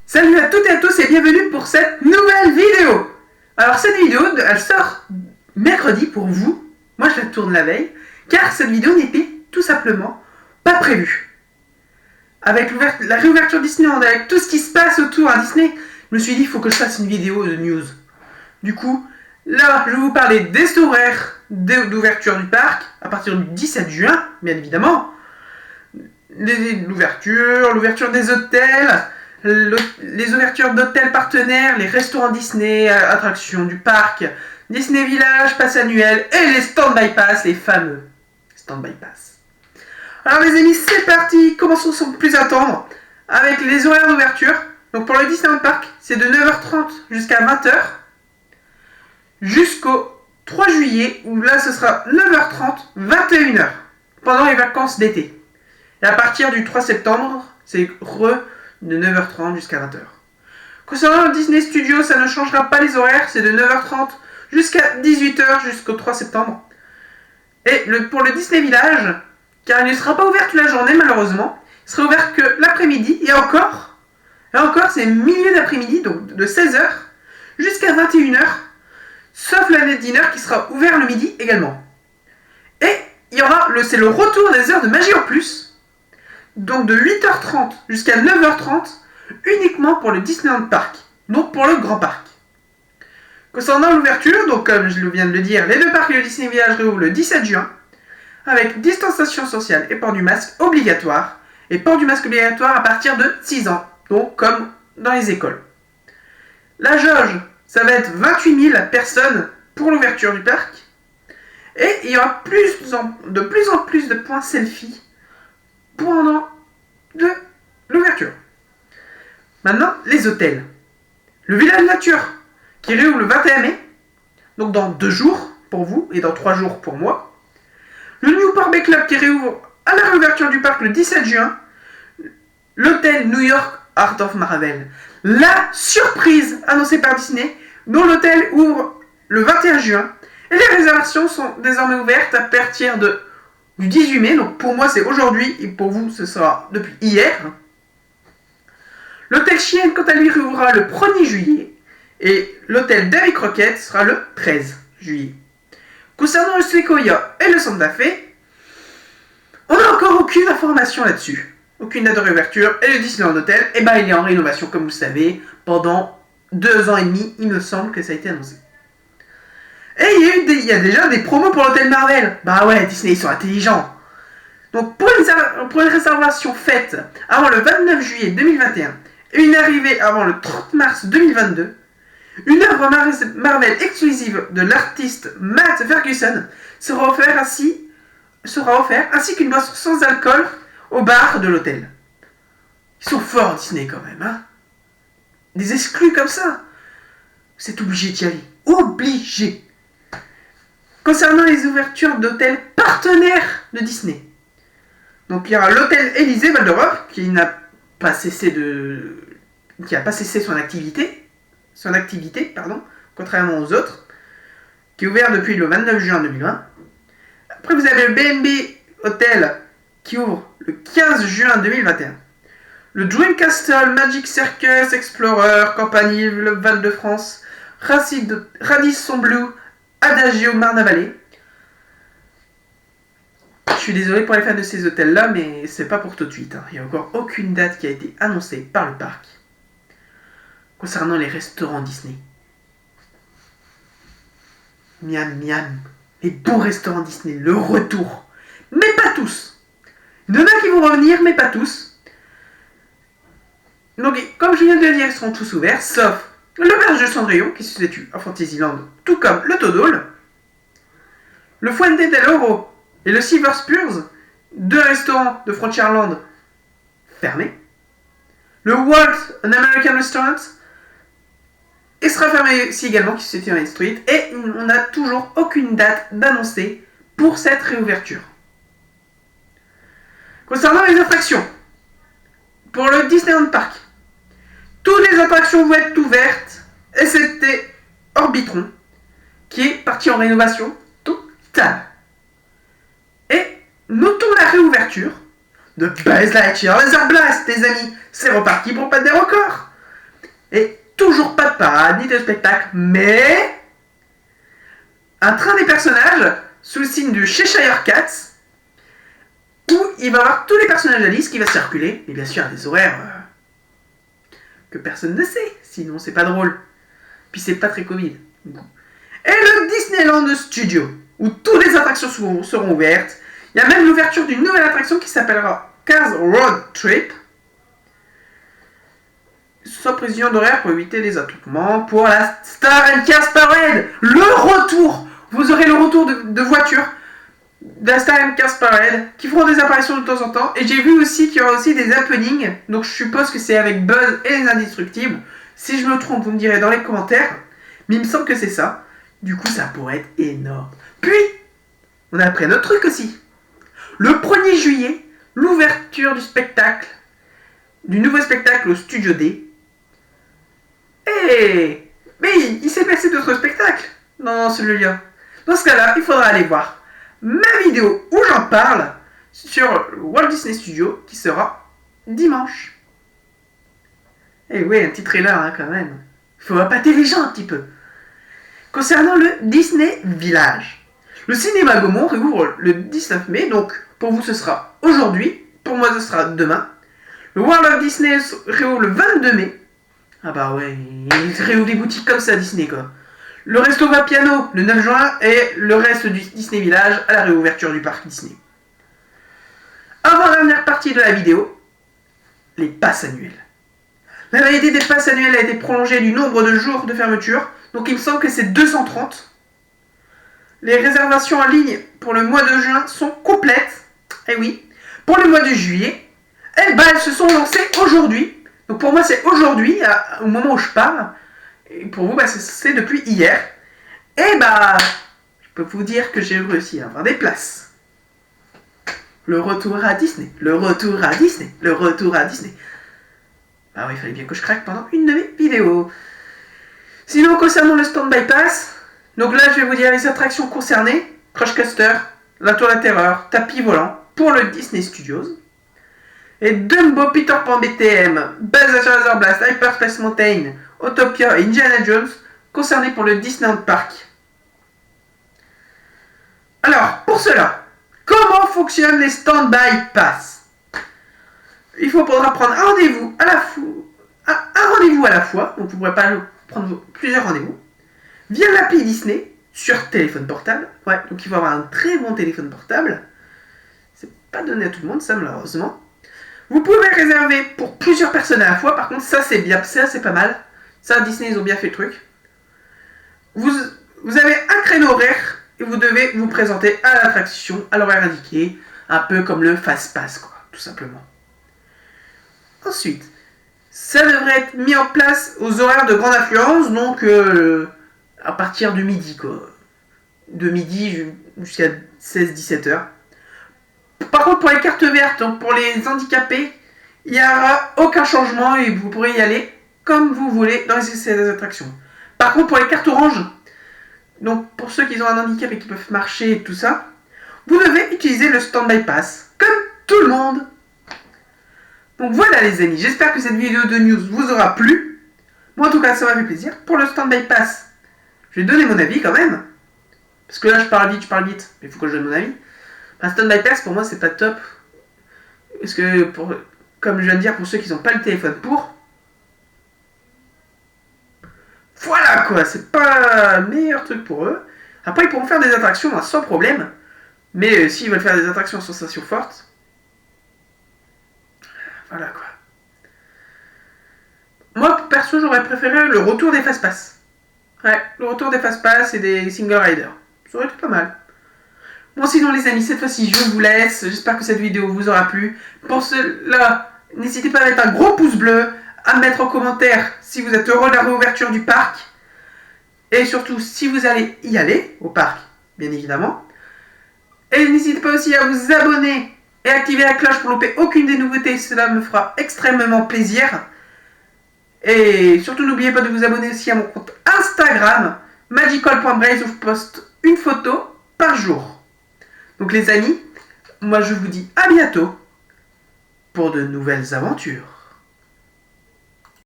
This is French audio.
Salut à toutes et à tous et bienvenue pour cette nouvelle vidéo. Alors cette vidéo, elle sort mercredi pour vous. Moi je la tourne la veille, car cette vidéo n'était tout simplement pas prévue. Avec la réouverture Disneyland, avec tout ce qui se passe autour à Disney, je me suis dit il faut que je fasse une vidéo de news. Du coup, là je vais vous parler des horaires d'ouverture du parc à partir du 17 juin, bien évidemment. L'ouverture des hôtels, les ouvertures d'hôtels partenaires, les restaurants Disney, attractions du parc, Disney Village, pass annuel et les stand-by pass, les fameux stand-by pass. Alors les amis, c'est parti, commençons sans plus attendre avec les horaires d'ouverture. Donc pour le Disneyland Park, c'est de 9h30 jusqu'à 20h jusqu'au 3 juillet où là ce sera 9h30, 21h pendant les vacances d'été. Et à partir du 3 septembre, c'est de 9h30 jusqu'à 20h. Concernant le Disney Studio, ça ne changera pas les horaires, c'est de 9h30 jusqu'à 18h jusqu'au 3 septembre. Et pour le Disney Village, car il ne sera pas ouvert toute la journée malheureusement, il sera ouvert que l'après-midi, et encore c'est milieu d'après-midi, donc de 16h jusqu'à 21h, sauf la net dinner qui sera ouvert le midi également. Et c'est le retour des heures de magie en plus, donc de 8h30 jusqu'à 9h30, uniquement pour le Disneyland Park, donc pour le Grand Parc. Concernant l'ouverture, donc comme je viens de le dire, les deux parcs et le Disney Village réouvrent le 17 juin, avec distanciation sociale et port du masque obligatoire, et port du masque obligatoire à partir de 6 ans, donc comme dans les écoles. La jauge, ça va être 28 000 personnes pour l'ouverture du parc, et il y aura de plus en plus de points selfie pendant de l'ouverture. Maintenant, les hôtels. Le Village Nature, qui réouvre le 21 mai, donc dans 2 jours pour vous et dans 3 jours pour moi. Le Newport Bay Club qui réouvre à la réouverture du parc le 17 juin. L'hôtel New York Art of Marvel, la surprise annoncée par Disney, dont l'hôtel ouvre le 21 juin. Et les réservations sont désormais ouvertes à partir du 18 mai, donc pour moi c'est aujourd'hui et pour vous ce sera depuis hier. L'hôtel Chien quant à lui réouvrira le 1er juillet et l'hôtel Davy Crockett sera le 13 juillet. Concernant le Sequoia et le Santa Fe, on n'a encore aucune information là-dessus. Aucune date de réouverture et le Disneyland Hotel, il est en rénovation comme vous le savez pendant 2 ans et demi, il me semble que ça a été annoncé. Et il y a déjà des promos pour l'hôtel Marvel. Bah ouais, Disney, ils sont intelligents. Donc pour une réservation faite avant le 29 juillet 2021 et une arrivée avant le 30 mars 2022, une œuvre Marvel exclusive de l'artiste Matt Ferguson sera offerte ainsi qu'une boisson sans alcool au bar de l'hôtel. Ils sont forts Disney quand même, hein. Des exclus comme ça. C'est obligé d'y aller. Obligé. Concernant les ouvertures d'hôtels partenaires de Disney. Donc il y aura l'hôtel Élysée Val d'Europe qui n'a pas cessé son activité, contrairement aux autres, qui est ouvert depuis le 29 juin 2020. Après vous avez le B&B Hotel qui ouvre le 15 juin 2021. Le Dream Castle, Magic Circus, Explorer, Compagnie, le Val de France, Radisson Blu, Adagio Marne-la-Vallée. Je suis désolé pour les fans de ces hôtels-là, mais c'est pas pour tout de suite. Il n'y a encore aucune date qui a été annoncée par le parc. Concernant les restaurants Disney. Miam miam. Les bons restaurants Disney, le retour. Mais pas tous. Il y en a qui vont revenir, mais pas tous. Donc, comme je viens de le dire, ils seront tous ouverts, sauf l'auberge de Cendrillon, qui se situe à Fantasyland, tout comme le Toadole, le Fuente del Oro et le Silver Spurs, 2 restaurants de Frontierland fermés, le Walt an American Restaurant, et sera fermé aussi également, qui se situe à Main Street, et on n'a toujours aucune date d'annoncer pour cette réouverture. Concernant les attractions, pour le Disneyland Park, toutes les attractions vont être ouvertes, et c'était Orbitron, qui est parti en rénovation totale. Et notons la réouverture de Buzz Lightyear Laser Blast, les amis. C'est reparti pour battre des records. Et toujours pas de parade ni de spectacle, mais un train des personnages sous le signe de Cheshire Cats, où il va y avoir tous les personnages Alice qui va circuler, et bien sûr à des horaires que personne ne sait, sinon c'est pas drôle. Puis c'est pas très Covid. Et le Disneyland Studio, où toutes les attractions seront ouvertes. Il y a même l'ouverture d'une nouvelle attraction qui s'appellera Cars Road Trip. Soit précision d'horaire pour éviter les attroupements pour la Star and Cars Parade. Le retour. Vous aurez le retour de voitures de la Star and Cars Parade qui feront des apparitions de temps en temps. Et j'ai vu aussi qu'il y aura aussi des happenings. Donc je suppose que c'est avec Buzz et les Indestructibles. Si je me trompe, vous me direz dans les commentaires. Mais il me semble que c'est ça. Du coup, ça pourrait être énorme. Puis, on a appris un autre truc aussi. Le 1er juillet, l'ouverture du spectacle, du nouveau spectacle au Studio D. Mais il s'est passé d'autres spectacles dans celui-là. Dans ce cas-là, il faudra aller voir ma vidéo où j'en parle sur le Walt Disney Studio qui sera dimanche. Et oui, un petit trailer hein, quand même. Il faut appâter les gens un petit peu. Concernant le Disney Village, le cinéma Gaumont réouvre le 19 mai, donc pour vous ce sera aujourd'hui, pour moi ce sera demain. Le World of Disney réouvre le 22 mai. Ah bah ouais, il réouvre des boutiques comme ça Disney quoi. Le Resto Vapiano le 9 juin et le reste du Disney Village à la réouverture du parc Disney. Avant-dernière partie de la vidéo, les passes annuelles. La validité des passes annuelles a été prolongée du nombre de jours de fermeture, donc il me semble que c'est 230. Les réservations en ligne pour le mois de juin sont complètes. Et oui, pour le mois de juillet, elles se sont lancées aujourd'hui. Donc pour moi c'est aujourd'hui, au moment où je parle. Et pour vous, c'est depuis hier. Et je peux vous dire que j'ai réussi à avoir des places. Le retour à Disney, le retour à Disney, le retour à Disney. Ah oui, il fallait bien que je craque pendant une de mes vidéos. Sinon, concernant le Stand-by Pass, donc là, je vais vous dire les attractions concernées. Crush Coaster, la Tour de la Terreur, tapis volant pour le Disney Studios. Et Dumbo, Peter Pan BTM, Buzz Razor Blast, Hyperspace Mountain, Autopia et Indiana Jones concernés pour le Disneyland Park. Alors, pour cela, comment fonctionnent les Stand-by Pass? Il faudra prendre un rendez-vous à la fois, donc vous ne pourrez pas prendre plusieurs rendez-vous, via l'appli Disney sur téléphone portable. Ouais, donc il faut avoir un très bon téléphone portable. C'est pas donné à tout le monde, ça malheureusement. Vous pouvez réserver pour plusieurs personnes à la fois, par contre ça c'est bien, ça c'est pas mal. Ça Disney ils ont bien fait le truc. Vous avez un créneau horaire et vous devez vous présenter à l'attraction à l'horaire indiqué, un peu comme le Fast Pass quoi, tout simplement. Ensuite, ça devrait être mis en place aux horaires de grande affluence, donc à partir de midi quoi. De midi jusqu'à 16-17 heures. Par contre, pour les cartes vertes, donc pour les handicapés, il n'y aura aucun changement et vous pourrez y aller comme vous voulez dans ces attractions. Par contre, pour les cartes oranges, donc pour ceux qui ont un handicap et qui peuvent marcher et tout ça, vous devez utiliser le Stand-by Pass, comme tout le monde. Donc voilà les amis, j'espère que cette vidéo de news vous aura plu. Moi en tout cas, ça m'a fait plaisir. Pour le Stand-by Pass, je vais donner mon avis quand même. Parce que là, je parle vite, mais il faut que je donne mon avis. Un Stand-by Pass, pour moi, c'est pas top. Parce que, comme je viens de dire, pour ceux qui n'ont pas le téléphone pour... Voilà quoi, c'est pas le meilleur truc pour eux. Après, ils pourront faire des attractions sans problème. Mais s'ils veulent faire des attractions à sensations fortes... Voilà quoi. Moi, perso, j'aurais préféré le retour des Fast Pass. Ouais, le retour des Fast Pass et des Single Rider. Ça aurait été pas mal. Bon sinon les amis, cette fois-ci je vous laisse, j'espère que cette vidéo vous aura plu. Pour cela, n'hésitez pas à mettre un gros pouce bleu, à mettre en commentaire si vous êtes heureux de la réouverture du parc. Et surtout si vous allez y aller, au parc, bien évidemment. Et n'hésitez pas aussi à vous abonner et activer la cloche pour louper aucune des nouveautés, cela me fera extrêmement plaisir. Et surtout n'oubliez pas de vous abonner aussi à mon compte Instagram, magical.braze où je poste une photo par jour. Donc les amis, moi je vous dis à bientôt pour de nouvelles aventures.